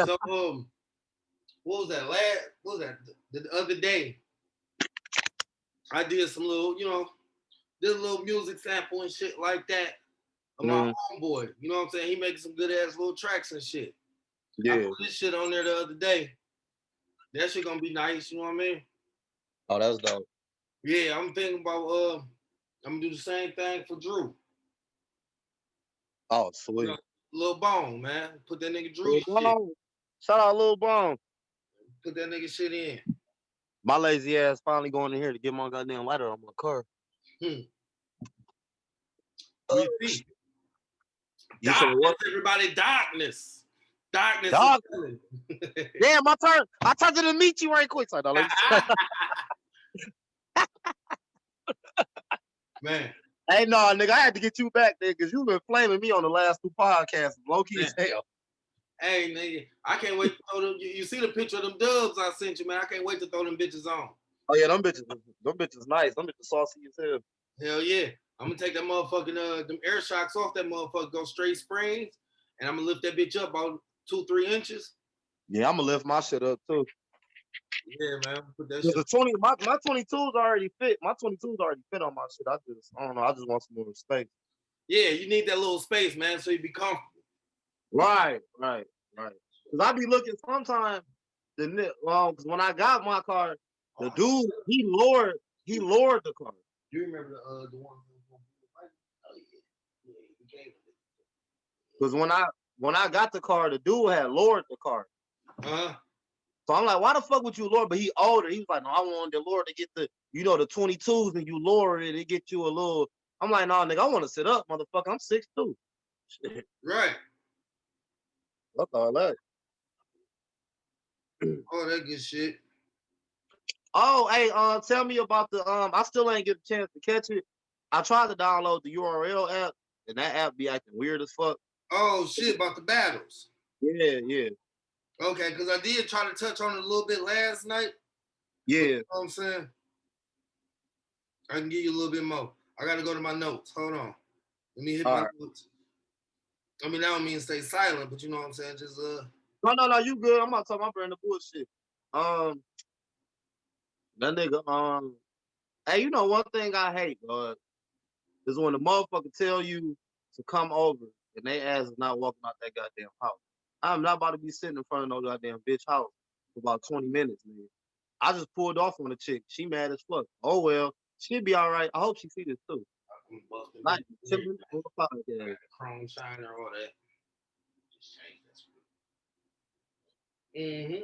So what was that what was that the other day? I did some little, did a little music sample and shit like that of my Mm, homeboy. You know what I'm saying? He making some good ass little tracks and shit. I yeah. put this shit on there the other day. That shit gonna be nice, you know what I mean? Oh, that's dope. Yeah, I'm thinking about I'm gonna do the same thing for Drew. Oh, You know, sweet. Lil Bone, man. Put that nigga Drew Lil shit. Bone. Shout out Lil Bone. Put that nigga shit in. My lazy ass finally going in here to get my goddamn lighter on my car. Hmm. Uh, We see. you said Darkness, what? everybody, darkness. Darkness is Dog. coming. Damn, my turn. I tried to meet you right quick. So, no, let me Man, Hey, no, nigga, I had to get you back there because you've been flaming me on the last two podcasts. Low key man. as hell. Hey, nigga, I can't wait to throw them. You see the picture of them dubs I sent you, man. I can't wait to throw them bitches on. Oh yeah, them bitches nice. Them bitches saucy as hell. Hell yeah. I'm gonna take that motherfucking them air shocks off that motherfucker, go straight springs, and I'm gonna lift that bitch up about 2-3 inches. Yeah, I'm gonna lift my shit up too. Yeah, man. Put that Cause shit. the my 22s already fit. My 22s already fit on my shit. I don't know. I just want some more space. Yeah, you need that little space, man, so you be comfortable. Right. Cause I be looking sometimes. Cause when I got my car, the Oh, dude he lowered the car. you remember the one who was gonna oh yeah. Yeah, he came with it. Cause when I got the car, the dude had lowered the car. Uh-huh. So I'm like, why the fuck would you lower? But he older. He was like, no, I wanted the lower to get the 22s, and you lower it, it get you a little. I'm like, no, nigga, I want to sit up, motherfucker. I'm 6'2". Shit, Right. fuck all that. Oh, that good shit. Oh, hey, tell me about the I still ain't get a chance to catch it. I tried to download the URL app, and that app be acting weird as fuck. Oh shit about the battles. Yeah. Okay, because I did try to touch on it a little bit last night, but you Yeah. know what I'm saying? I can give you a little bit more. I gotta go to my notes. Hold on. Let me hit All my right. notes. I mean, I don't mean to stay silent, but you know what I'm saying? Just No, you good. I'm not talking about brand of bullshit. Um, that nigga, hey, you know one thing I hate, bro, is when the motherfucker tell you to come over and they ass is not walking out that goddamn house. I'm not about to be sitting in front of no goddamn bitch house for about 20 minutes, man. I just pulled off on a chick. She mad as fuck. Oh well, she'll be all right. I hope she see this too. I'm busting Like bitches here. chilling on the I podcast. got the chrome shiner, all that. Just change that. Mm-hmm.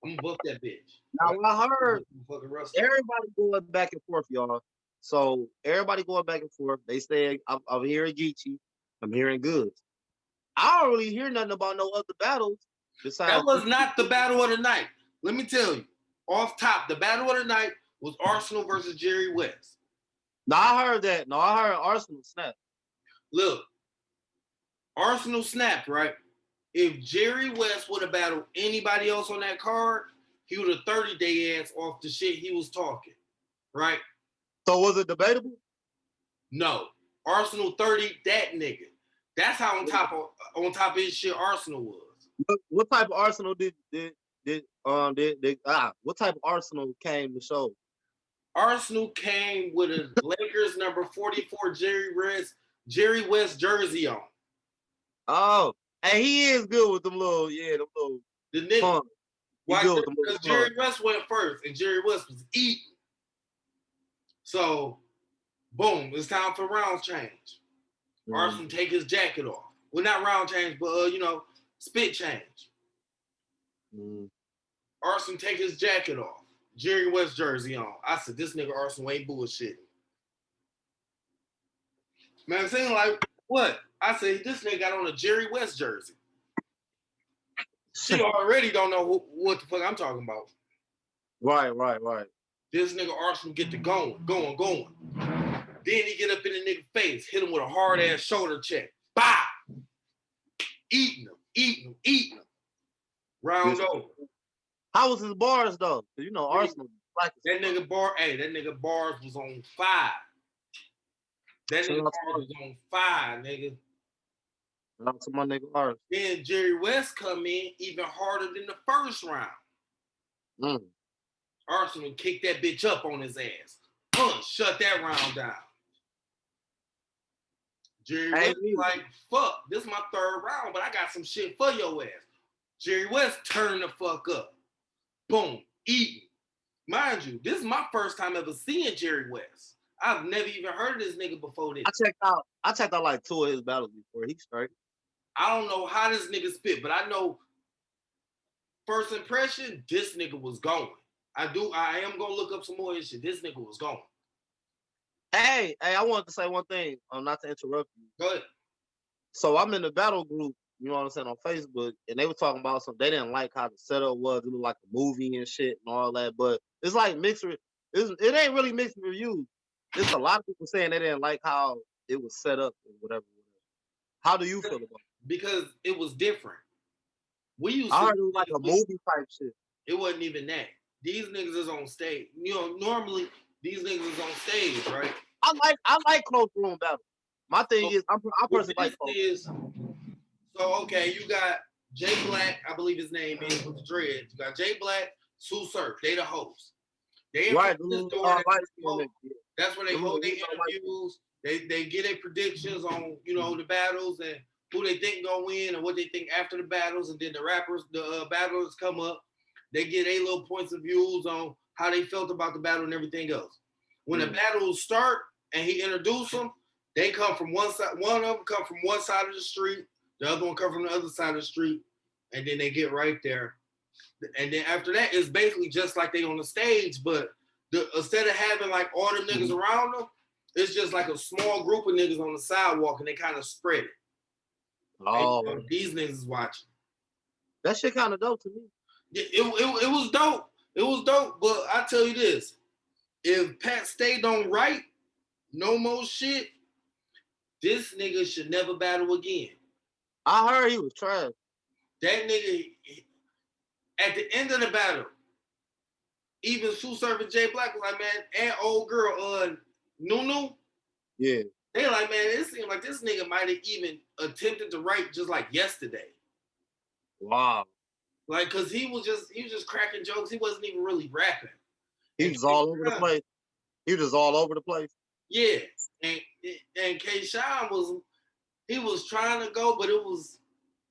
I'm gonna buff that bitch. Now Like I heard fucking rust off. everybody going back and forth, y'all. So everybody going back and forth. They say I'm hearing Geechee, I'm hearing Goods. I don't really hear nothing about no other battles That besides. was not the battle of the night. Let me tell you. Off top, the battle of the night was Arsenal versus Jerry West. No, I heard that. No, I heard Arsenal snap. Look, Arsenal snapped, right? If Jerry West would have battled anybody else on that card, he would have 30 day ass off the shit he was talking, right? So was it debatable? No. Arsenal 30, that nigga. That's how on top of his shit Arsenal was. What type of Arsenal what type of Arsenal came to show? Arsenal came with a Lakers number 44 Jerry West jersey on. Oh, and he is good with them little The nigga. fun. He Why? good with them little Because fun. Jerry West went first and Jerry West was eating. So, boom, it's time for round change. Mm. Arsenal take his jacket off. Well, not round change, but spit change. Mm. Arsenal take his jacket off. Jerry West jersey on. I said, this nigga Arsenal ain't bullshitting. Man, I'm saying like, what? I said, this nigga got on a Jerry West jersey. She already don't know what the fuck I'm talking about. Right. This nigga Arsenal get to going. Then he get up in the nigga face, hit him with a hard ass shoulder check. Bah! Eating him. Round Yes. over. How was his bars though? Cause Arsenal like That nigga bars was on fire. That nigga bars was on fire, nigga. Shout out to my nigga Ars. Then Jerry West come in even harder than the first round. Mm. Arsenal kicked that bitch up on his ass. Shut that round down. Jerry Hey, West like, fuck, this is my third round, but I got some shit for your ass. Jerry West turned the fuck up. Boom, eating. Mind you, this is my first time ever seeing Jerry West. I've never even heard of this nigga before this. I checked out like 2 of his battles before. He straight. I don't know how this nigga spit, but I know first impression, this nigga was going. I am gonna look up some more of his shit. This nigga was going. Hey, I wanted to say one thing, not to interrupt you. Go ahead. So I'm in the battle group, you know what I'm saying, on Facebook, and they were talking about something. They didn't like how the setup was. It looked like a movie and shit and all that. But it's like it ain't really mixed reviews. It's a lot of people saying they didn't like how it was set up and whatever. How do you feel about it? Because it was different. I heard it was like a movie type shit. It wasn't even that. These niggas is on stage. You know, normally these niggas is on stage, right? I like close room battles. My thing is, I personally like close. So okay, you got Jay Black, I believe his name is with the dreads. You got Jay Black, Sue Surf. They the hosts. They right. That's where they hold their interviews. They get their predictions on the battles and who they think gonna win and what they think after the battles, and then the battlers come up. They get their little points of views on how they felt about the battle and everything else. When the battles start and he introduced them, they come from one side. One of them come from one side of the street. The other one come from the other side of the street, and then they get right there. And then after that, it's basically just like they on the stage, but instead of having like all the niggas around them, it's just like a small group of niggas on the sidewalk, and they kind of spread it. Oh, and, these niggas is watching. That shit kind of dope to me. Yeah, it was dope. It was dope, but I tell you this: if Pat Stay don't write no more shit, this nigga should never battle again. I heard he was trash. That nigga, at the end of the battle, even Sue Surf and Jay Black was like, man, and old girl, Nunu. Yeah. They like, man, it seemed like this nigga might have even attempted to write just like yesterday. Wow. Like, cause he was just cracking jokes. He wasn't even really rapping. He was all over the place. He was just all over the place. Yeah. And K-Shine was trying to go, but it was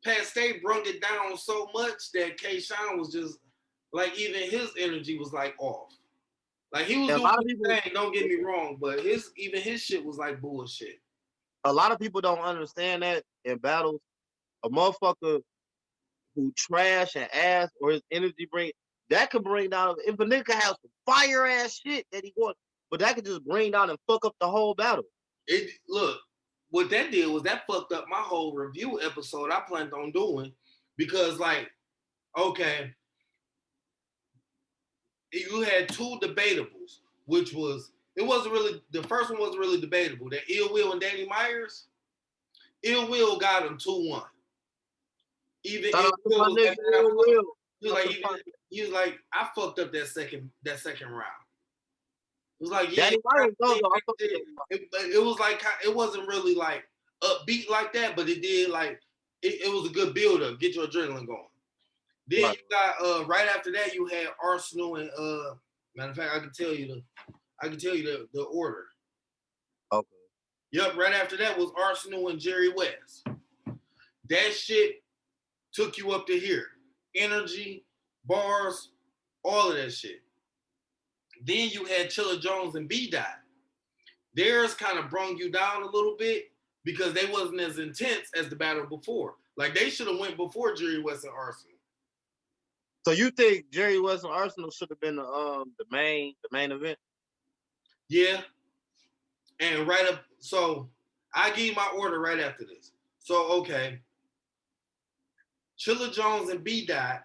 Pat Stay brung it down so much that K-Shine was just like, even his energy was like off. Like he was doing his thing, don't get me wrong, but his shit was like bullshit. A lot of people don't understand that in battles. A motherfucker who trash and ass or his energy that could bring down, if a nigga has some fire ass shit that he wants, but that could just bring down and fuck up the whole battle. Look, what that did was that fucked up my whole review episode I planned on doing, because like, okay, you had two debatables, which was, the first one wasn't really debatable. That Ill Will and Danny Myers, Ill Will got him 2-1. Even Ill Will he was like, I fucked up that second round. It was like, yeah, it was like, it wasn't really like upbeat like that, but it did like, it was a good build up, get your adrenaline going. Then you got right after that you had Arsenal and matter of fact, I can tell you the order. Okay. Yep, right after that was Arsenal and Jerry West. That shit took you up to here. Energy, bars, all of that shit. Then you had Chilla Jones and B-Dot. Theirs kind of brung you down a little bit because they wasn't as intense as the battle before. Like they should have went before Jerry West and Arsenal. So you think Jerry West and Arsenal should have been the main event? Yeah. And right up, so I give you my order right after this. So okay. Chilla Jones and B-Dot,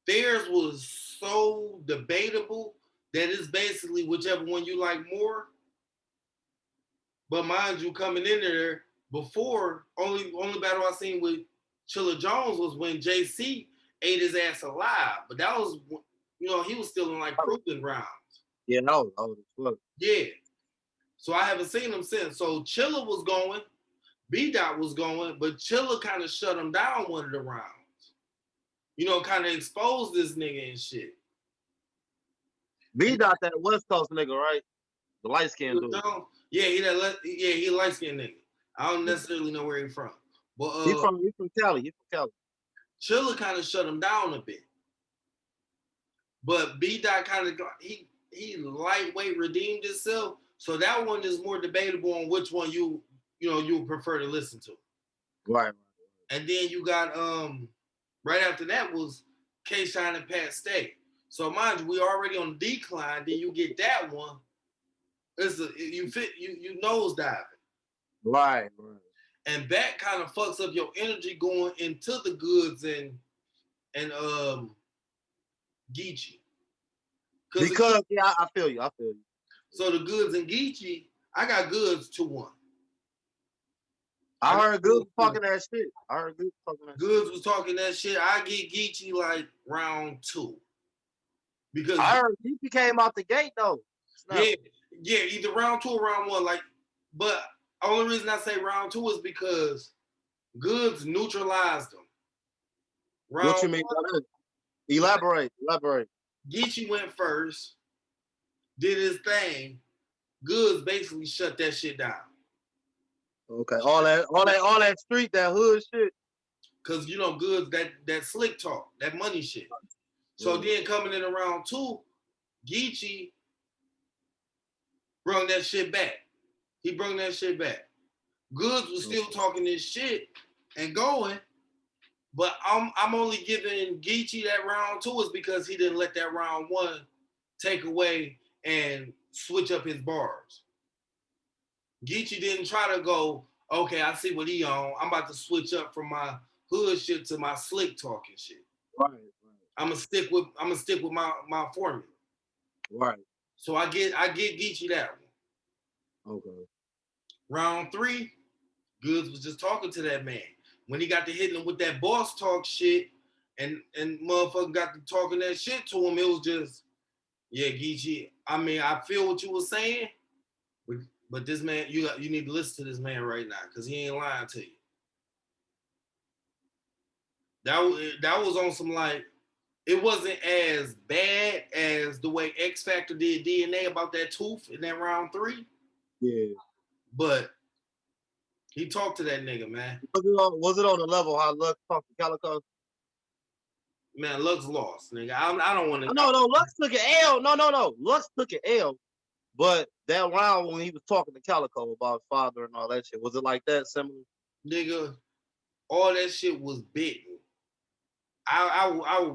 theirs was so debatable that it's basically whichever one you like more. But mind you, coming in there before, only battle I seen with Chilla Jones was when JC ate his ass alive. But that was, he was still in like proving rounds. Yeah, no. Yeah. So I haven't seen him since. So Chilla was going. B Dot was going, but Chilla kind of shut him down one of the rounds. You know, kind of exposed this nigga and shit. B Dot, that West Coast nigga, right? The light skinned dude. Yeah, he a light skinned nigga. I don't necessarily know where he from. But He from Cali. He from Cali. Chilla kind of shut him down a bit. But B Dot kind of he lightweight redeemed himself. So that one is more debatable on which one you would prefer to listen to. Right. And then you got right after that was K Shine and Pat Stay. So mind you, we already on the decline. Then you get that one. You nose diving. Right. And that kind of fucks up your energy going into the goods and Geechee. Because I feel you. So the goods and Geechee, I got goods 2-1. I heard Goods talking that shit. Goods was talking that shit. I get Geechee like round 2. Because I heard Geechee came out the gate though. Yeah, either round 2 or round 1. Like, but only reason I say round 2 is because Goods neutralized them. What you mean? Elaborate. Geechee went first, did his thing. Goods basically shut that shit down. Okay, all that street, that hood shit. Cause Goods that slick talk, that money shit. So then coming in around 2, Geechee brought that shit back. He brought that shit back. Goods was still talking this shit and going, but I'm only giving Geechee that round 2 is because he didn't let that round 1 take away and switch up his bars. Geechee didn't try to go, okay, I see what he on. I'm about to switch up from my hood shit to my slick talking shit. Right. I'm gonna stick with my formula. Right. So I get Geechee that one. Okay. Round 3, Goods was just talking to that man. When he got to hitting him with that boss talk shit, and motherfucker got to talking that shit to him, it was just, yeah, Geechee. I mean, I feel what you were saying, but this man, you need to listen to this man right now, because he ain't lying to you. That was on some like, it wasn't as bad as the way X Factor did DNA about that tooth in that round 3. Yeah. But he talked to that nigga, man. Was it on the level how Lux talked to Calico? Man, Lux lost, nigga. I don't want to. No, Lux took an L. No. Lux took an L. But that round when he was talking to Calico about his father and all that shit, was it like that similar? Nigga, all that shit was bitten. I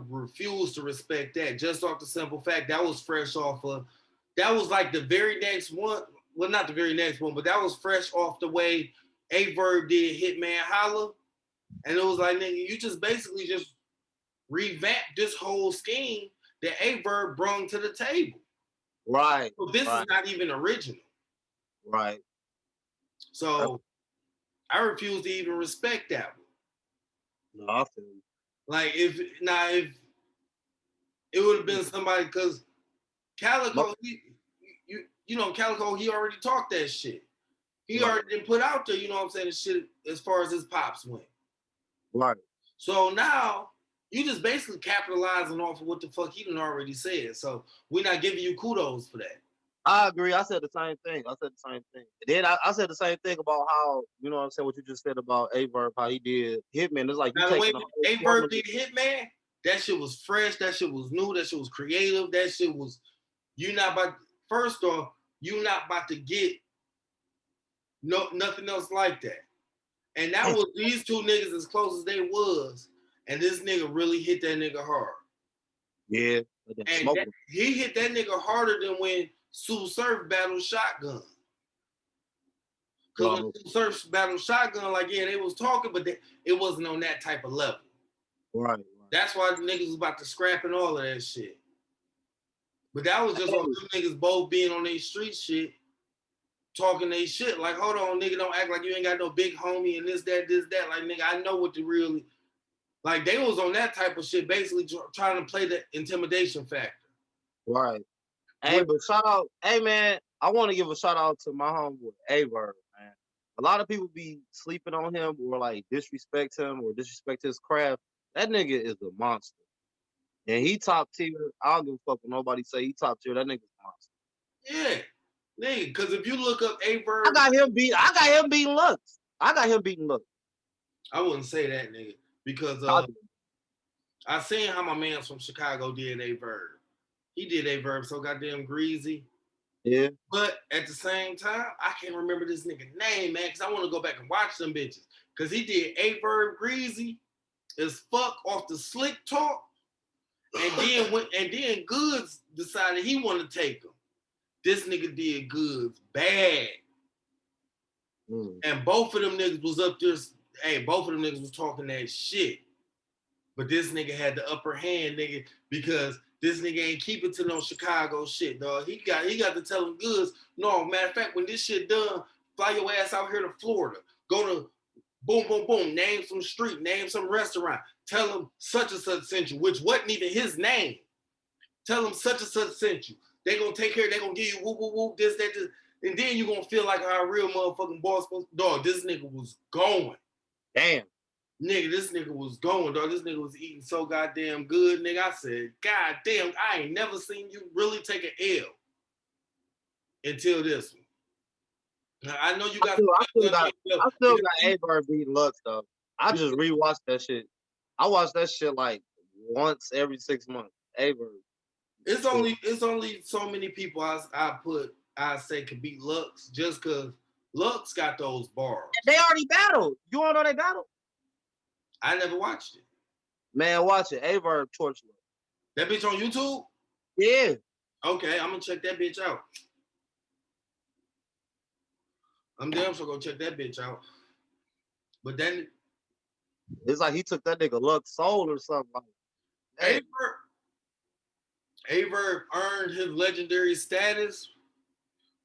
refuse to respect that just off the simple fact that was fresh off of, that was like the very next one. Well, not the very next one, but that was fresh off the way A-Verb did Hitman Holla. And it was like, nigga, you just basically just revamped this whole scheme that A-Verb brung to the table. Right. So this is not even original. Right. So I refuse to even respect that one. No, I feel you. Like if it would have been somebody, because Calico, Calico, he already talked that shit. He already didn't put out there, you know what I'm saying, the shit as far as his pops went. Right. So now you just basically capitalizing off of what the fuck he done already said. So we're not giving you kudos for that. I agree. I said the same thing. Then I said the same thing about how, you know what I'm saying, what you just said about A-Verb, how he did Hitman. It's like you taking A-Verb did Hitman, that shit was fresh, that shit was new, that shit was creative, that shit was, first off, you not about to get nothing else like that. And that was these two niggas as close as they was, and this nigga really hit that nigga hard. Yeah. And he hit that nigga harder than when Sue Surf battled Shotgun. Because when Sue Surf battled Shotgun, like, yeah, they was talking, but it wasn't on that type of level. Right. That's why the niggas was about to scrap and all of that shit. But that was just on two niggas both being on their street shit, talking their shit. Like, hold on, nigga, don't act like you ain't got no big homie and this, that. Like, nigga, I know what the really... Like, they was on that type of shit, basically trying to play the intimidation factor. Right. Hey, but shout out, hey, man, I want to give a shout out to my homeboy, A-Verb, man. a lot of people be sleeping on him or like disrespect him or disrespect his craft. That nigga is a monster. And he top tier. I don't give a fuck when nobody say he top tier. That nigga's a monster. Yeah, nigga. Because if you look up A I Verb, got him beating Lux. I got him beating Lux. I wouldn't say that, nigga, because I do. I seen how my man from Chicago did A Verb. He did A Verb so goddamn greasy. Yeah. But at the same time, I can't remember this nigga name, man, because I want to go back and watch them bitches. Because he did A Verb greasy as fuck off the slick talk. And then Goods decided he wanted to take him. This nigga did Goods bad. And both of them niggas was up there. Hey, both of them niggas was talking that shit. But this nigga had the upper hand, nigga, because this nigga ain't keep it to no Chicago shit, dog. He got to tell them Goods. No, matter of fact, when this shit done, fly your ass out here to Florida. Go to boom, boom, boom. Name some street, name some restaurant. Tell him such and such sent you, which wasn't even his name. Tell them such and such sent you. They gonna take care. They gonna give you whoop, whoop, whoop, this, that, this. And then you gonna feel like our real motherfucking boss. Dog, this nigga was going. Damn. Nigga, this nigga was going, dog. This nigga was eating so goddamn good, nigga. I said, God damn, I ain't never seen you really take an L until this one. Now, I know you got. I still got A-Bird beating Lux though. I just rewatched that shit. I watch that shit like once every 6 months. A-Bird. It's only so many people I say could beat Lux just because Lux got those bars. They already battled. You wanna know they battled? I never watched it. Man, watch it. A-Bird torture. That bitch on YouTube? Yeah. Okay, I'm gonna check that bitch out. I'm damn sure gonna check that bitch out. But then it's like he took that nigga Lux soul or something. Like, Averb earned his legendary status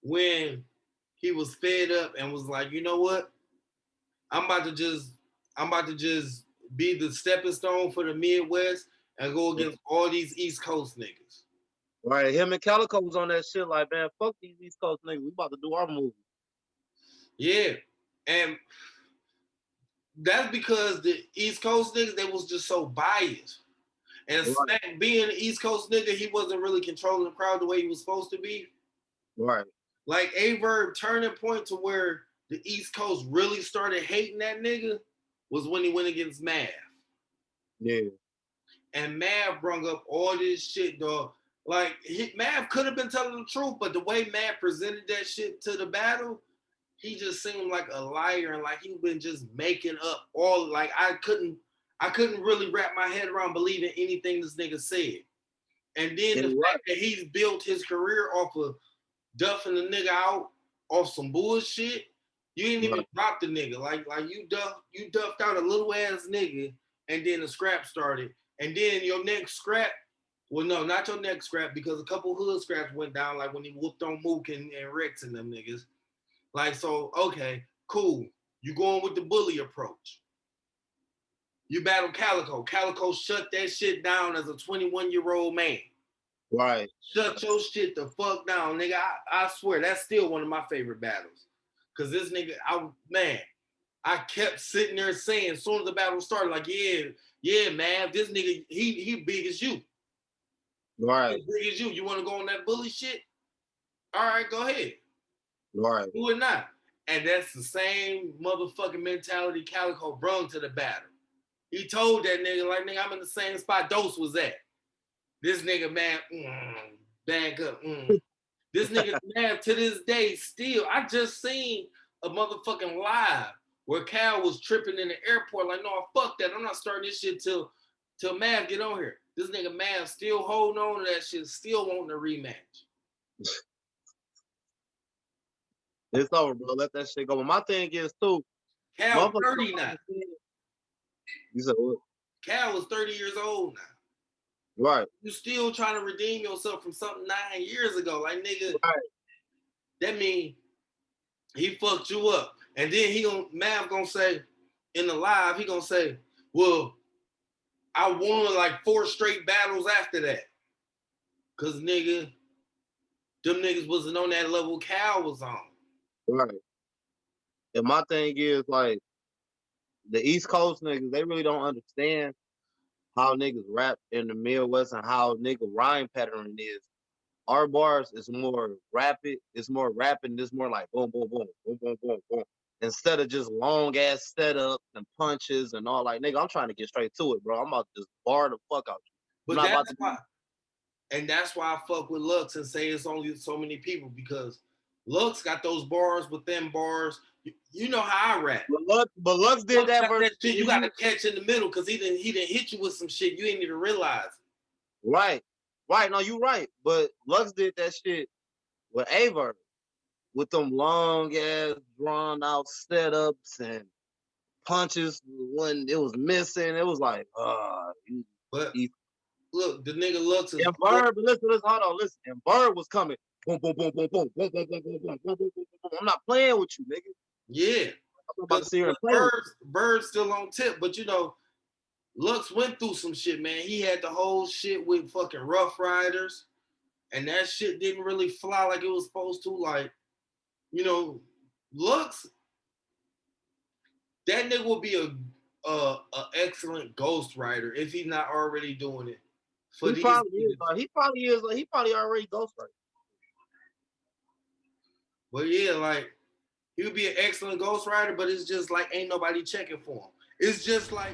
when he was fed up and was like, you know what? I'm about to just be the stepping stone for the Midwest and go against all these East Coast niggas. Right, him and Calico was on that shit like, man, fuck these East Coast niggas. We about to do our movie. Yeah. And that's because the East Coast niggas, they was just so biased. And Smack being an East Coast nigga, he wasn't really controlling the crowd the way he was supposed to be. Right. Like Averb turning point to where the East Coast really started hating that nigga was when he went against Mav. Yeah. And Mav brung up all this shit, dog. Like Mav could have been telling the truth, but the way Mav presented that shit to the battle, he just seemed like a liar and like he been just making up all. Like I couldn't really wrap my head around believing anything this nigga said. And then the fact that he's built his career off of duffing the nigga out off some bullshit, you didn't even drop the nigga. Like you duffed out a little ass nigga, and then the scrap started. And then your next scrap, well, no, not your next scrap, because a couple hood scraps went down, like when he whooped on Mook and Rex and them niggas. Like, so, okay, cool. You going with the bully approach. You battle Calico. Calico shut that shit down as a 21-year-old man. Right. Shut your shit the fuck down, nigga. I swear, that's still one of my favorite battles. Cause this nigga, I kept sitting there saying, as soon as the battle started, like, yeah, man, this nigga, he big as you. Right. He big as you. You want to go on that bully shit? All right, go ahead. Right. Do it not. And that's the same motherfucking mentality Calico brung to the battle. He told that nigga, like, nigga, I'm in the same spot Dose was at. This nigga, man, back up. This nigga, man, to this day, still, I just seen a motherfucking live where Cal was tripping in the airport, like, no, fuck that. I'm not starting this shit till Mav get on here. This nigga Mav still holding on to that shit, still wanting a rematch. It's over, bro. Let that shit go. But my thing is, too, Cal 30 now. You said what? Cal was 30 years old now. Right. You still trying to redeem yourself from something 9 years ago. Like, nigga, right. That mean he fucked you up. And then Mav gonna say, in the live, he gonna say, well, I won like 4 straight battles after that. Cause nigga, them niggas wasn't on that level Cal was on. Right. And my thing is like the East Coast niggas, they really don't understand how niggas rap in the Midwest and how nigga rhyme pattern is. Our bars is more rapid, it's more rapping, it's more like boom, boom, boom, boom, boom, boom, boom. Instead of just long ass setups and punches and all like nigga, I'm trying to get straight to it, bro. I'm about to just bar the fuck out you. I'm But not that's about to why, and that's why I fuck with Lux and say it's only so many people because Lux got those bars within bars. You know how I rap. Lux did Lux that got versus that shit you got to catch in the middle because he didn't hit you with some shit you ain't even realize. Right. Right. No, you right. But Lux did that shit with Aver with them long ass drawn out setups and punches when it was missing. It was like, But look, the nigga Lux is and Bird, but listen, hold on, listen. And Bird was coming. Boom, boom, boom, boom, boom, boom, boom, boom, boom, boom, boom, boom, boom, boom. I'm not playing with you, nigga. yeah. I'm about to Because sit here and play with Bird's still on tip, but you know, Lux went through some shit, man. He had the whole shit with fucking Rough Riders, and that shit didn't really fly like it was supposed to. Like, you know, Lux, that nigga will be a excellent ghostwriter if he's not already doing it for you. He these probably is. niggas. He probably already ghostwriter. But yeah, like he would be an excellent ghostwriter, but it's just like ain't nobody checking for him. It's just like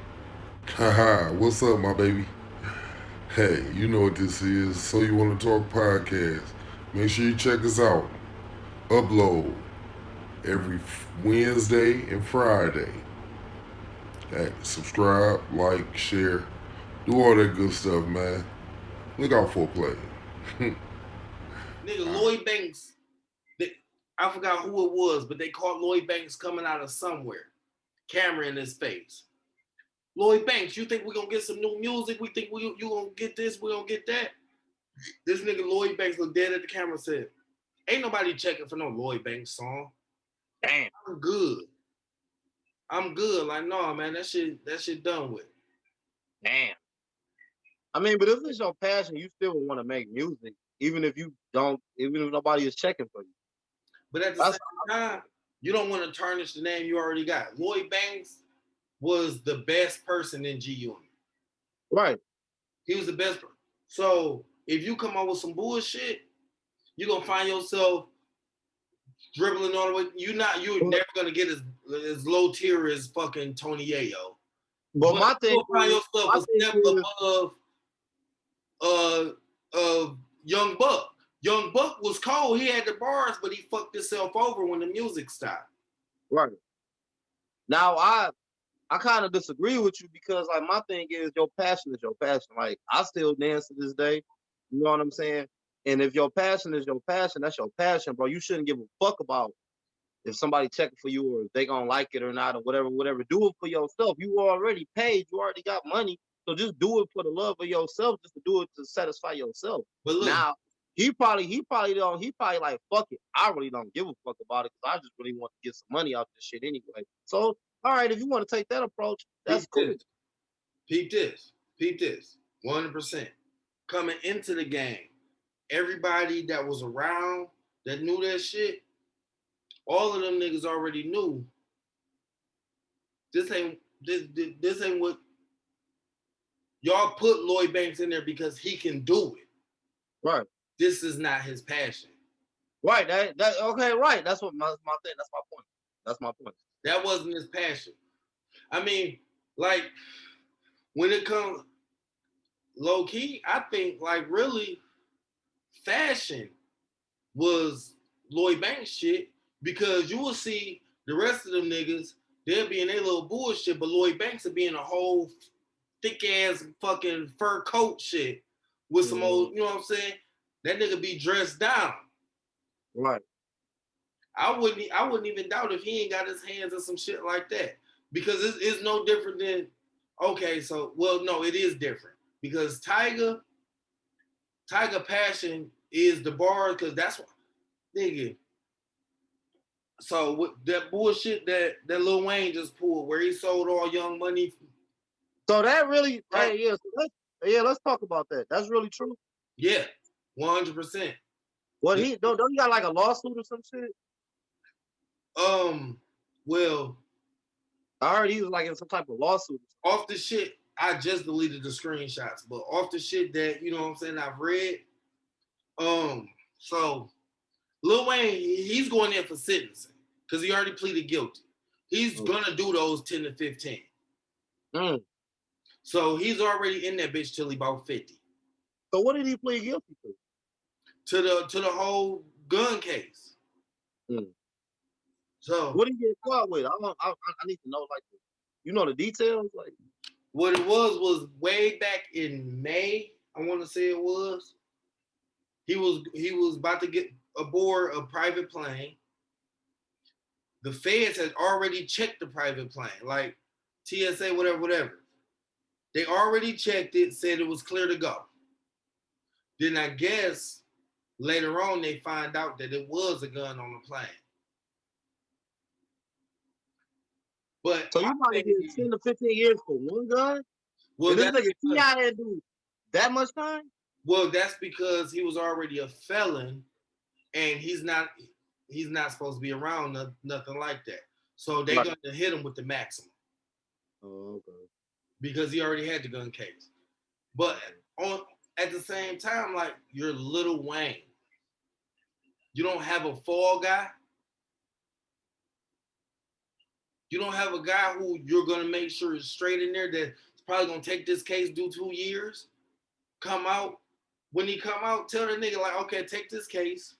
Haha, what's up, my baby? Hey, you know what this is. So You Want to Talk podcast. Make sure you check us out. Upload every Wednesday and Friday. Hey, subscribe, like, share, do all that good stuff, man. Look out for play. nigga Lloyd Banks. I forgot who it was, but they caught Lloyd Banks coming out of somewhere. Camera in his face. Lloyd Banks, you think we're gonna get some new music? We think you gonna get this, we gonna get that. This nigga Lloyd Banks looked dead at the camera and said, ain't nobody checking for no Lloyd Banks song. Damn. I'm good. I'm good. Like, no, man, that shit done with. Damn. I mean, but if it's your passion, you still want to make music, even if you don't, even if nobody is checking for you. But at the That's same time, you don't want to tarnish the name you already got. Lloyd Banks was the best person in G Unit. right. He was the best. So if you come up with some bullshit, you're gonna find yourself dribbling all the way. You're never gonna get as low tier as fucking Tony Yayo. But my thing You'll find is, yourself a step above Young Buck. Young Buck was cold. He had the bars, but he fucked himself over when the music stopped. right. Now I kind of disagree with you because like my thing is your passion is your passion. Like I still dance to this day. You know what I'm saying? And if your passion is your passion, that's your passion, bro. You shouldn't give a fuck about if somebody checking for you or if they gonna like it or not or whatever, whatever. Do it for yourself. You already paid. You already got money. So just do it for the love of yourself, just to do it to satisfy yourself. But look, Now he probably like fuck it. I really don't give a fuck about it because I just really want to get some money out this shit anyway. So all right, if you want to take that approach, that's cool. Peep this. 100%. Coming into the game, everybody that was around that knew that shit, all of them niggas already knew this ain't what y'all put Lloyd Banks in there because he can do it. Right. This is not his passion. Right. That okay. Right. That's what my thing. That's my point. That's my point. That wasn't his passion. I mean, like when it comes low key, I think like really fashion was Lloyd Banks shit because you will see the rest of them niggas, they'll be in their little bullshit, but Lloyd Banks will be in a whole thick ass fucking fur coat shit with some old, you know what I'm saying? That nigga be dressed down. Right. I wouldn't even doubt if he ain't got his hands in some shit like that. Because it's no different than okay, so well no, it is different. Because Tiger passion is the bar because that's what nigga. So with that bullshit that Lil Wayne just pulled, where he sold all Young Money. So that really, right? hey, let's talk about that. That's really true. Yeah, 100%. What he don't he got like a lawsuit or some shit? Well, I heard he was like in some type of lawsuit. off the shit, I just deleted the screenshots, but off the shit that, you know what I'm saying, I've read, so Lil Wayne, he's going in for sentencing because he already pleaded guilty. He's gonna do those 10 to 15. So he's already in that bitch till he about 50. So what did he plead guilty to? To the whole gun case. So what did he get caught with? I need to know, like, you know, the details. Like, what it was way back in May. I want to say it was. He was about to get aboard a private plane. The feds had already checked the private plane, like TSA, whatever. They already checked it, said it was clear to go. Then I guess later on they find out that it was a gun on the plane. But so you might get 10 to 15 years for one gun? Well, this nigga T.I. didn't do that much time? Well, that's because he was already a felon, and he's not supposed to be around nothing like that. So they're gonna hit him with the maximum. Oh, okay. Because he already had the gun case. But at the same time, like, you're Lil Wayne. You don't have a fall guy. You don't have a guy who you're gonna make sure is straight in there that's probably gonna take this case, do 2 years, come out. When he come out, tell the nigga, like, okay, take this case.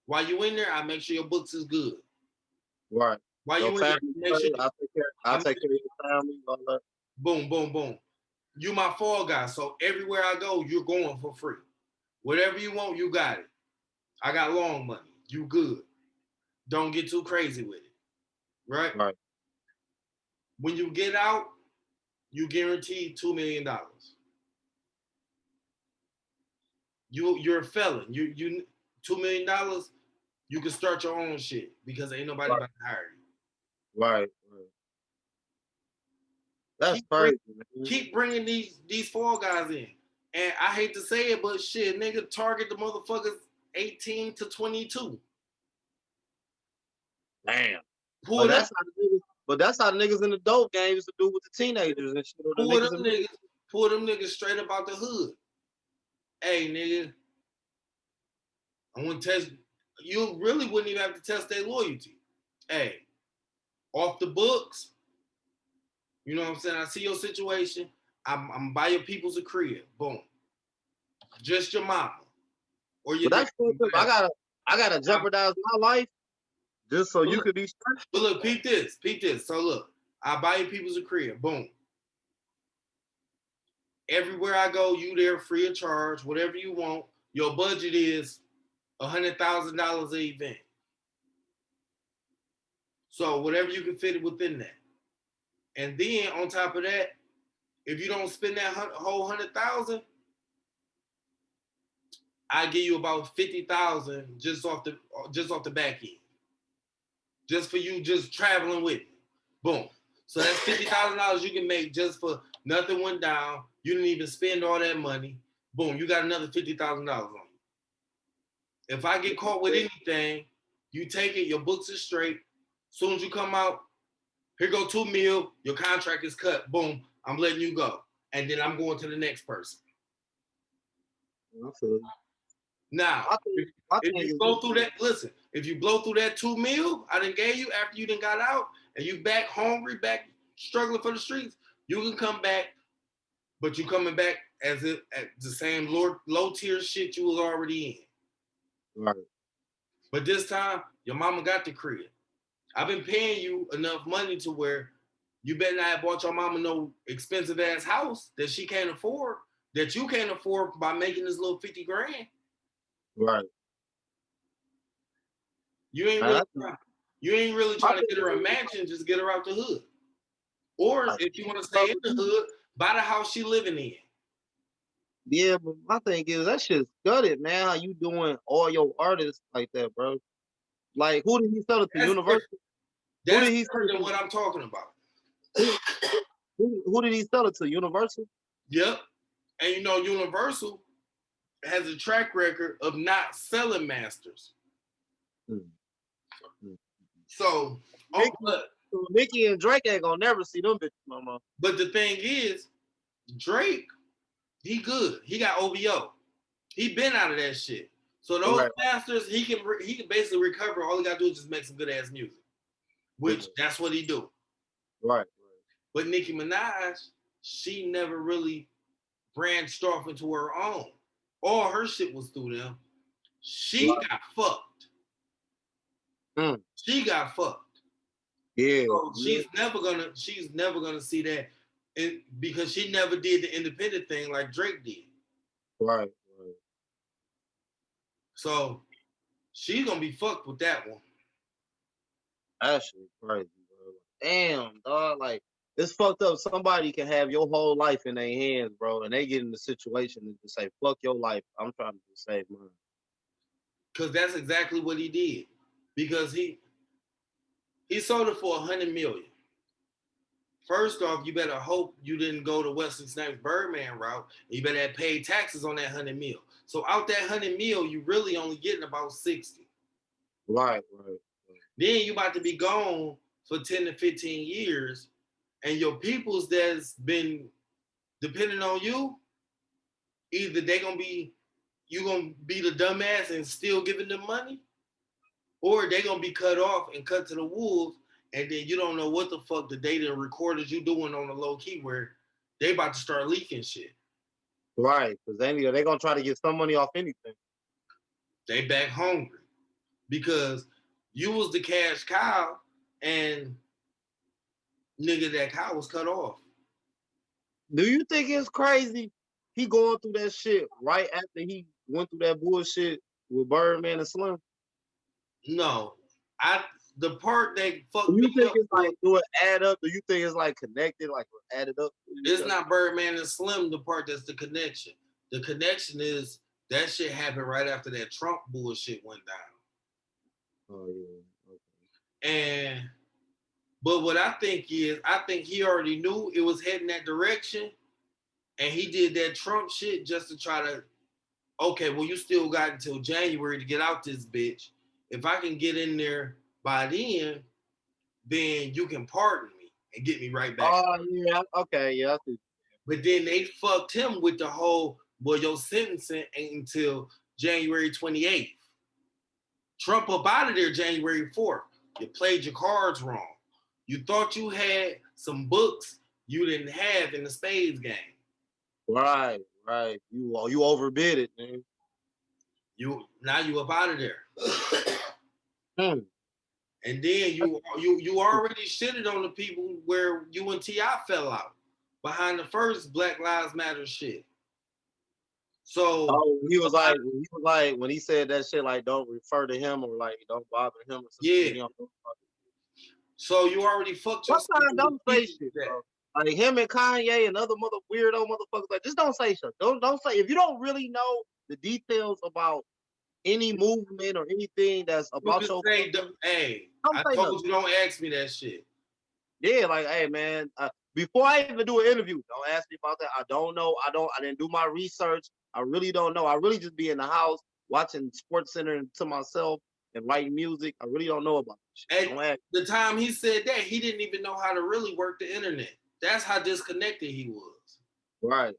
While you in there, I make sure your books is good. Right. While you in there, make sure I'll take care of your family, all that. Boom, boom, boom. You my fall guy, so everywhere I go, you're going for free. Whatever you want, you got it. I got long money. You good. Don't get too crazy with it. Right? Right. When you get out, you guaranteed $2 million. You're a felon. You $2 million, you can start your own shit because ain't nobody about to hire you. Right. That's crazy. Keep bringing these fall guys in. And I hate to say it, but shit, nigga, target the motherfuckers 18 to 22. Damn. But that's how the niggas in the dope game used to do with the teenagers and shit. Pull them niggas straight up out the hood. Hey, nigga, I want to test. You really wouldn't even have to test their loyalty. Hey, off the books. You know what I'm saying? I see your situation. I'm by your people's a crib. Boom. Just your mama. Or your that's I gotta jeopardize my life just so you could be straight. But look, peep this. So look, I buy your people's a crib. Boom. Everywhere I go, you there free of charge, whatever you want. Your budget is $100,000 an event. So whatever you can fit it within that. And then on top of that, if you don't spend that whole 100,000, I give you about 50,000 just off the back end, just for you just traveling with me. Boom. So that's $50,000 you can make just for nothing went down. You didn't even spend all that money. Boom, you got another $50,000 on you. If I get caught with anything, you take it. Your books are straight. As soon as you come out, here go $2 million. Your contract is cut. Boom, I'm letting you go, and then I'm going to the next person. Now, if you blow through that, listen, if you blow through that $2 million I done gave you after you done got out, and you back hungry, back struggling for the streets, you can come back, but you coming back as at the same low tier shit you was already in. Right. But this time, your mama got the crib. I've been paying you enough money to where you better not have bought your mama no expensive ass house that she can't afford, that you can't afford by making this little 50 grand. Right. You ain't really trying to get her a mansion, just get her out the hood. Or if you want to stay in the hood, buy the house she living in. Yeah, but my thing is that shit's gutted, man. How you doing all your artists like that, bro? Like, who did he sell it to? Universal? That's different than what I'm talking about. Who did he sell it to? Universal? Yep. And you know, Universal has a track record of not selling masters. So Nicki and Drake ain't gonna never see them bitches no more. But the thing is, Drake, he good. He got OVO. He been out of that shit. So those masters, he can basically recover. All he gotta do is just make some good ass music, which that's what he do. Right. But Nicki Minaj, she never really branched off into her own. All her shit was through them. She got fucked. She got fucked. Yeah. So she's never gonna see that, because she never did the independent thing like Drake did. Right. So she's gonna be fucked with that one. Actually, crazy, bro. Damn, dog. Like, it's fucked up. Somebody can have your whole life in their hands, bro, and they get in the situation to say, "Fuck your life. I'm trying to save mine." Because that's exactly what he did. Because he sold it for $100 million. First off, you better hope you didn't go to Wesley Snipes' Birdman route. And you better have paid taxes on that $100 million. So out that $100 million, you really only getting about 60. Right. Then you about to be gone for 10 to 15 years, and your peoples that's been depending on you, either you gonna be the dumbass and still giving them money, or they gonna be cut off and cut to the wolves, and then you don't know what the fuck the data recorders you doing on the low key where they about to start leaking shit. Right, because they gonna try to get some money off anything. They back hungry because you was the cash cow, and nigga, that cow was cut off. Do you think it's crazy he going through that shit right after he went through that bullshit with Birdman and Slim? No, the part that fucked Do you me think up, it's like, do it add up? Do you think it's like connected, like added up? it's not Birdman and Slim the part that's the connection. The connection is that shit happened right after that Trump bullshit went down. Oh yeah. Okay. But what I think he already knew it was heading that direction, and he did that Trump shit just to try to, okay, well, you still got until January to get out this bitch. If I can get in there by then you can pardon me and get me right back. Oh yeah, okay, yeah. But then they fucked him with the whole, well, your sentencing ain't until January 28th. Trump up out of there January 4th. You played your cards wrong. You thought you had some books you didn't have in the spades game. Right. You overbid it, man. Now you up out of there. And then you already shitted on the people where you and T.I. fell out behind the first Black Lives Matter shit. So he was like when he said that shit, like, don't refer to him or like don't bother him or something. Yeah. So you already fucked yourself. Sometimes don't say shit, bro. Like him and Kanye and other weirdo motherfuckers, like, just don't say shit. Don't say, if you don't really know the details about any movement or anything that's about your hey, I told you, don't ask me that shit. Yeah, like, hey man, before I even do an interview, don't ask me about that. I don't know. I didn't do my research. I really don't know. I really just be in the house watching Sports Center to myself and writing music. I really don't know about this shit. At the time he said that, he didn't even know how to really work the internet. That's how disconnected he was. Right.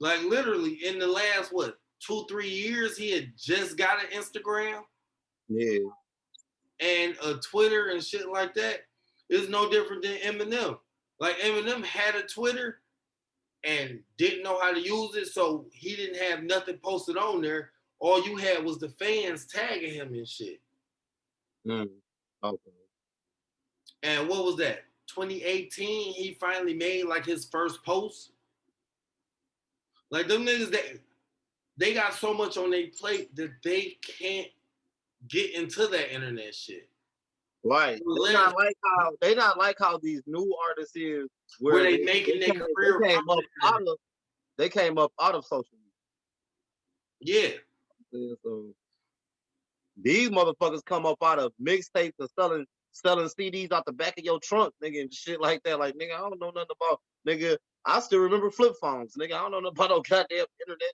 Like literally in the last 2-3 years, he had just got an Instagram. Yeah. And a Twitter and shit like that. It's no different than Eminem. Like Eminem had a Twitter and didn't know how to use it, so he didn't have nothing posted on there. All you had was the fans tagging him and shit. Okay. And what was that? 2018, he finally made like his first post. Like them niggas, they got so much on their plate that they can't get into that internet shit. Right. They not like how these new artists is where they making their career. They came up out of social media. Yeah. So these motherfuckers come up out of mixtapes and selling CDs out the back of your trunk, nigga, and shit like that. Like, nigga, I don't know nothing about, nigga. I still remember flip phones, nigga. I don't know nothing about no goddamn internet.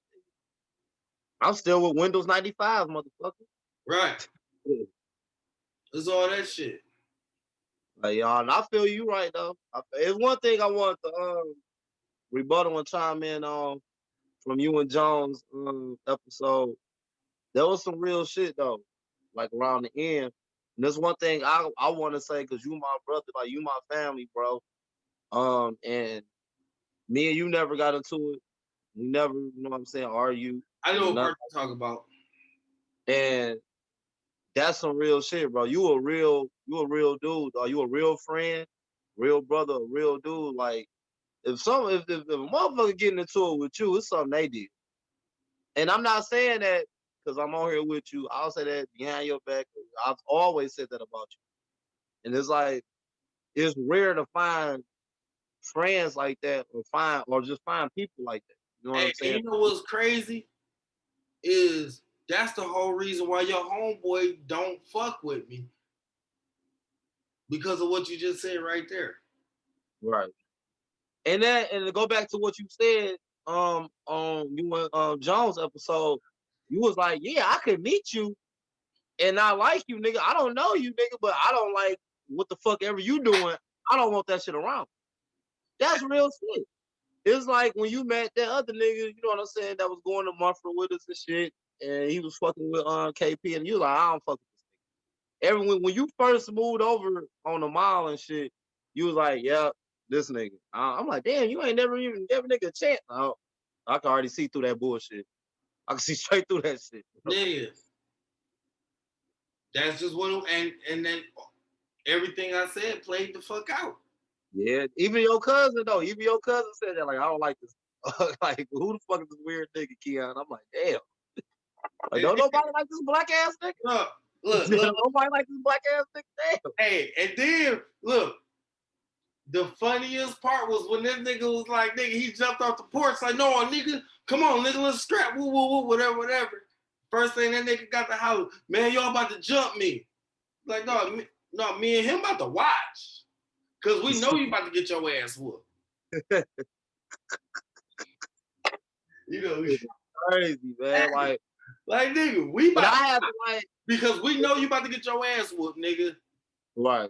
I'm still with Windows 95, motherfucker. Right. It's all that shit. Like, y'all, and I feel you right though. It's one thing I want to rebuttal and chime in on from you and Jones episode. There was some real shit though, like around the end. And there's one thing I want to say because you my brother, like you my family, bro. And me and you never got into it. We never, you know what I'm saying, argue. I know what Nothing. part you talk about. And that's some real shit, bro. You a real dude. Are you a real friend, real brother, a real dude? Like if a motherfucker getting into it with you, it's something they did. And I'm not saying that because I'm on here with you. I'll say that behind your back. I've always said that about you. And it's like it's rare to find friends like that or just find people like that. You know what I'm Hey, and saying? you know what's crazy is that's the whole reason why your homeboy don't fuck with me because of what you just said right there. Right. And to go back to what you said on you and Jones episode, you was like, yeah, I could meet you and I like you, nigga. I don't know you, nigga, but I don't like what the fuck ever you doing. I don't want that shit around. That's real shit. It's like when you met that other nigga, you know what I'm saying, that was going to Mumford with us and shit, and he was fucking with KP, and you like, I don't fuck with this nigga. When you first moved over on the mall and shit, you was like, yeah, this nigga. I'm like, damn, you ain't never even gave a nigga a chance. Oh, I can already see through that bullshit. I can see straight through that shit. Yeah. That's just what and then everything I said played the fuck out. Yeah, even your cousin said that. Like, I don't like this. Like, who the fuck is this weird nigga, Keon? I'm like, damn. Like, don't nobody like this black ass nigga? Look. Nobody like this black ass nigga? Damn. Hey, and then look, the funniest part was when this nigga was like, nigga, he jumped off the porch like, no, nigga, come on, nigga, let's scrap, woo, woo, woo, whatever. First thing that nigga got to holler, man, y'all about to jump me. Like, no, me and him about to watch. Cause we know you about to get your ass whooped. You know, crazy, man. Like nigga, we about but I have to like because we know you about to get your ass whooped, nigga. right.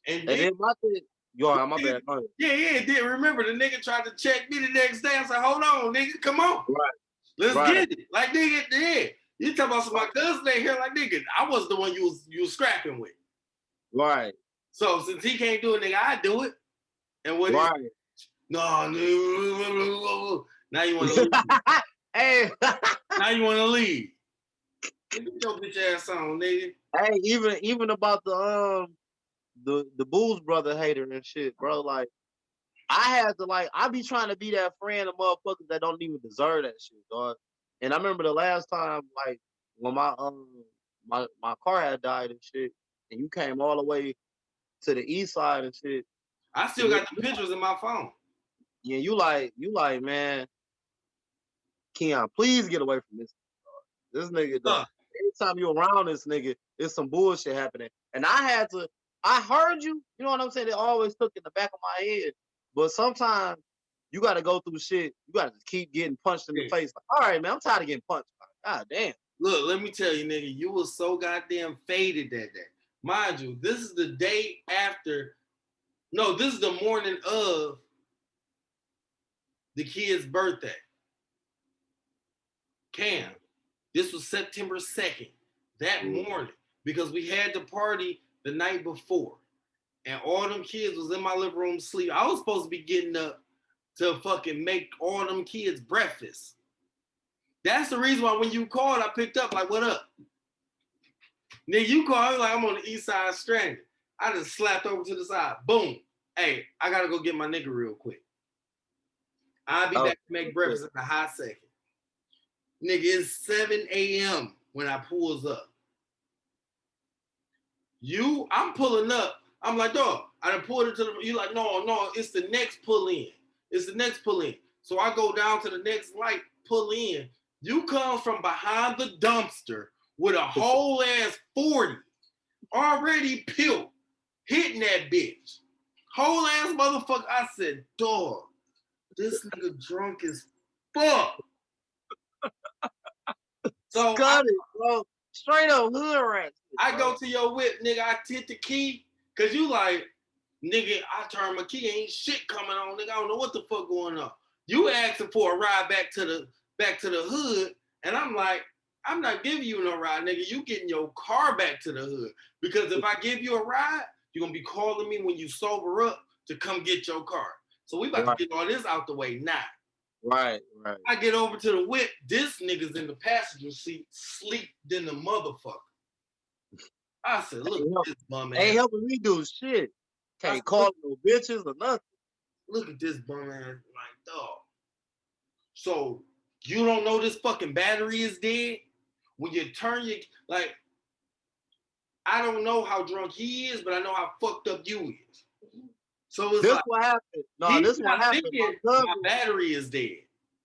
And then my thing, my bad. Yeah. Then remember the nigga tried to check me the next day. I said, hold on, nigga, come on. Right. Let's Right. get it. Like, nigga, yeah. You talking about some my cousin ain't here, like, nigga, I was the one you was scrapping with. Right. So since he can't do it, nigga, I do it. And what right. No, nigga. Now you want to leave. Hey. Now you want to leave. Get your bitch ass on, nigga. Hey, even about the Booze brother hater and shit, bro. Like, I had to I be trying to be that friend of motherfuckers that don't even deserve that shit, dog. And I remember the last time, like, when my car had died and shit, and you came all the way to the east side and shit. I still got the pictures in my phone. Yeah, you like, man, Keon, please get away from this. This nigga, dog. Anytime you're around this nigga, it's some bullshit happening. And I heard you, you know what I'm saying? It always stuck in the back of my head. But sometimes you got to go through shit. You got to keep getting punched in the face. Like, all right, man, I'm tired of getting punched. God damn. Look, let me tell you, nigga, you was so goddamn faded that day. Mind you, this is the day after. No, this is the morning of the kid's birthday. Cam, this was September 2nd, that morning, because we had the party the night before. And all them kids was in my living room sleep. I was supposed to be getting up to fucking make all them kids breakfast. That's the reason why when you called, I picked up like, what up? Nigga, you called, like, I'm on the east side stranded. I just slapped over to the side. Boom. Hey, I gotta go get my nigga real quick. I'll be back to make breakfast in a hot second. Nigga, it's 7 a.m. when I pulls up. I'm pulling up. I'm like, dog, I done pulled it to the, you like, no, it's the next pull in. It's the next pull in. So I go down to the next light, pull in. You come from behind the dumpster with a whole ass 40 already peeled, hitting that bitch. Whole ass motherfucker. I said, dog, this nigga drunk as fuck. So Got it, bro. Straight up hood rat. I go to your whip, nigga. I hit the key, cause you like, nigga. I turn my key, ain't shit coming on, nigga. I don't know what the fuck going on. You asking for a ride back to the hood, and I'm like, I'm not giving you no ride, nigga. You getting your car back to the hood, because if I give you a ride, you're gonna be calling me when you sober up to come get your car. So we about to get all this out the way now. Right. I get over to the whip. This nigga's in the passenger seat, sleep than the motherfucker. I said, look at this bum ass. Ain't helping me do shit. Can't call no bitches or nothing. Look at this bum ass, like, dog. So you don't know this fucking battery is dead? When you turn your, like, I don't know how drunk he is, but I know how fucked up you is. So it's this like, what happened. No, this what happened. My battery is dead.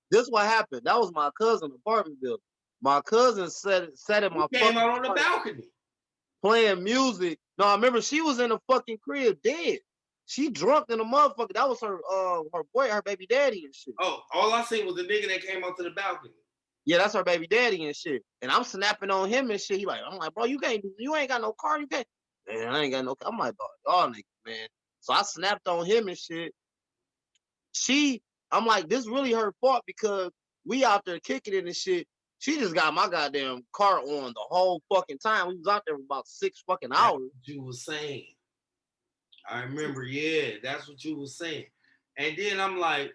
This what happened. That was my cousin's apartment building. My cousin sat in my came out on the balcony playing music. No, I remember she was in the fucking crib dead. She drunk in the motherfucker. That was her boy, her baby daddy and shit. Oh, all I seen was the nigga that came out to the balcony. Yeah, that's her baby daddy and shit. And I'm snapping on him and shit. I'm like, bro, you ain't got no car. You can't. Man, I ain't got no car. I'm like, y'all niggas, man. So I snapped on him and shit. I'm like, this really her fault because we out there kicking it and shit. She just got my goddamn car on the whole fucking time. We was out there for about 6 fucking hours. That's what you was saying. I remember, yeah, that's what you was saying. And then I'm like,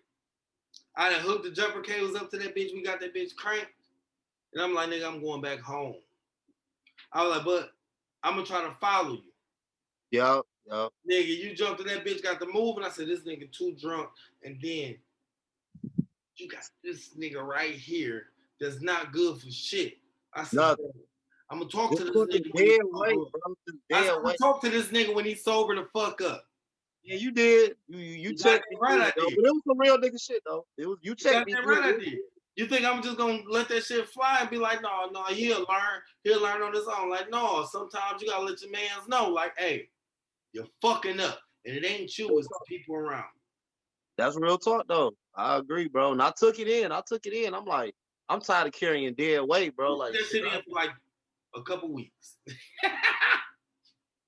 I done hooked the jumper cables up to that bitch. We got that bitch cranked. And I'm like, nigga, I'm going back home. I was like, but I'm going to try to follow you. Yep. Nigga, you jumped in that bitch, got the move. And I said, this nigga too drunk. And then you got this nigga right here that's not good for shit. I said, I'm going to talk to this nigga when he's sober. I'm going to talk to this nigga when he's sober the fuck up. Yeah, you did. You checked me. Right, I did. But it was some real nigga shit, though. You checked me. Right, I did. You think I'm just gonna let that shit fly and be like, no, he'll learn on his own. Like, no, sometimes you gotta let your mans know, like, hey, you're fucking up. And it ain't you, it's the people around. That's real talk, though. I agree, bro. And I took it in. I'm like, I'm tired of carrying dead weight, bro. Like that shit in for like a couple weeks.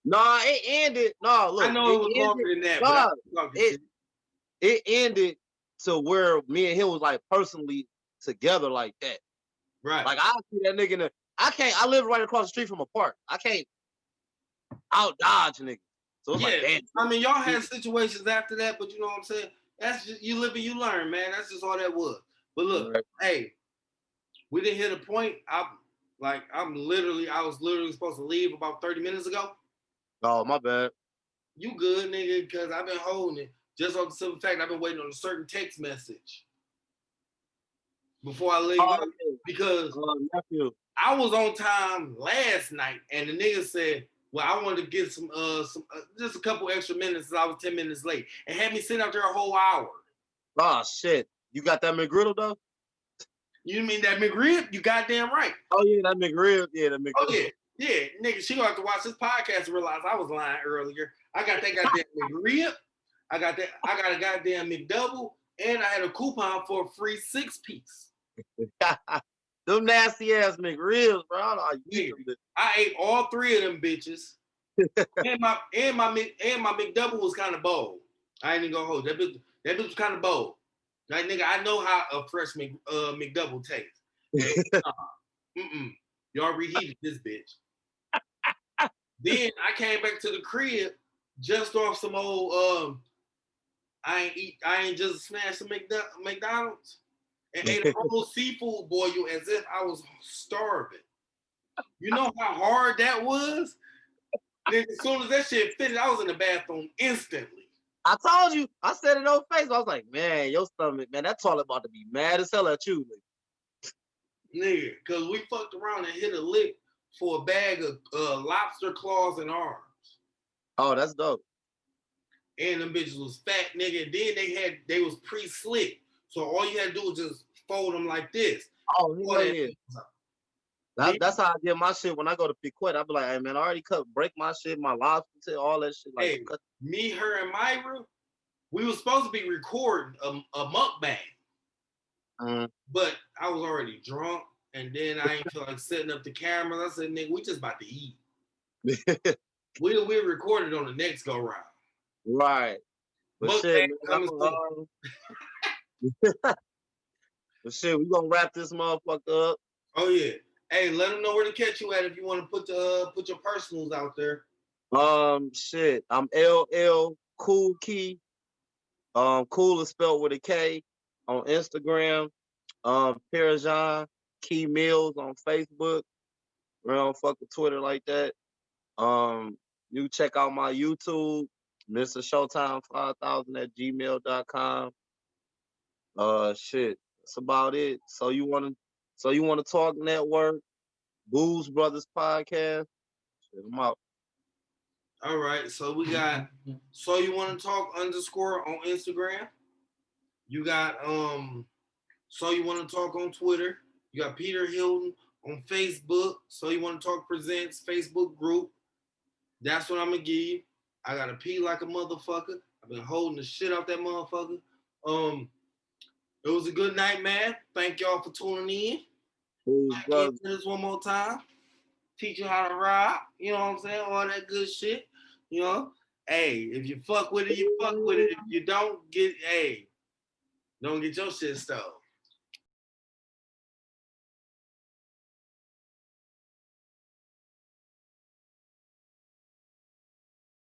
Nah, it ended. Nah, look. I know it was longer than that, but it ended to where me and him was like personally together like that. Right. Like I see that nigga in the I live right across the street from a park. I can't out dodge nigga. So it's like, damn. I mean, y'all had situations after that, but you know what I'm saying? That's just you live and you learn, man. That's just all that was. But look, hey, we didn't hit a point. I was literally supposed to leave about 30 minutes ago. Oh, my bad. You good, nigga, because I've been holding it. Just on the simple fact I've been waiting on a certain text message before I leave because I was on time last night and the nigga said, well, I wanted to get some just a couple extra minutes. I was 10 minutes late and had me sit out there a whole hour. Oh shit! You got that McGriddle though? You mean that McRib? You goddamn right. Oh yeah, that McRib. Yeah, that McRib. Oh yeah, nigga. She gonna have to watch this podcast to realize I was lying earlier. I got that goddamn McRib. I got a goddamn McDouble, and I had a coupon for a free 6-piece. Them nasty ass McRibs, bro. I ate all 3 of them bitches, and my McDouble was kind of bold. I ain't even gonna hold that bitch. That bitch was kind of bold. Like nigga, I know how a fresh McDouble tastes. Y'all reheated this bitch. Then I came back to the crib just off some old I ain't just smashed some McDonald's and ate a whole seafood boil as if I was starving. You know how hard that was? Then as soon as that shit finished, I was in the bathroom instantly. I told you. I said it on face. I was like, man, your stomach, man, that toilet about to be mad as hell at you, nigga. Because we fucked around and hit a lick for a bag of lobster claws and arms. Oh, that's dope. And them bitches was fat, nigga. And then they was pre-slick. So all you had to do was just fold them like this. Oh, yeah. That's how I get my shit when I go to Piquet. I be like, hey man, I already break my shit, my lobster, all that shit. Like, hey, me, her, and Myra, we was supposed to be recording a mukbang. But I was already drunk, and then I ain't feel like setting up the cameras. I said, nigga, we just about to eat. We'll record it on the next go round. Right. But shit, Mukbang man, coming soon. but shit, we gonna wrap this motherfucker up. Oh yeah. Hey, let them know where to catch you at if you want to put your personals out there. Shit, I'm LL Cool Key. Cool is spelled with a K on Instagram. Parajon Key Mills on Facebook. We don't fuck with Twitter like that. You check out my YouTube, Mr. Showtime 5000 at gmail.com. Shit, that's about it. So you wanna talk network, Booze Brothers podcast. Shit, I'm out. All right. So we got So You Want to Talk _ on Instagram. You got So You Want to Talk on Twitter. You got Peter Hilton on Facebook. So You Want to Talk Presents Facebook group. That's what I'm gonna give you. I gotta pee like a motherfucker. I've been holding the shit out that motherfucker. It was a good night, man. Thank y'all for tuning in. Booze I can't Brothers. do this one more time. Teach you how to ride. You know what I'm saying? All that good shit. You know. Hey, if you fuck with it, you fuck with it. If you don't don't get your shit stole.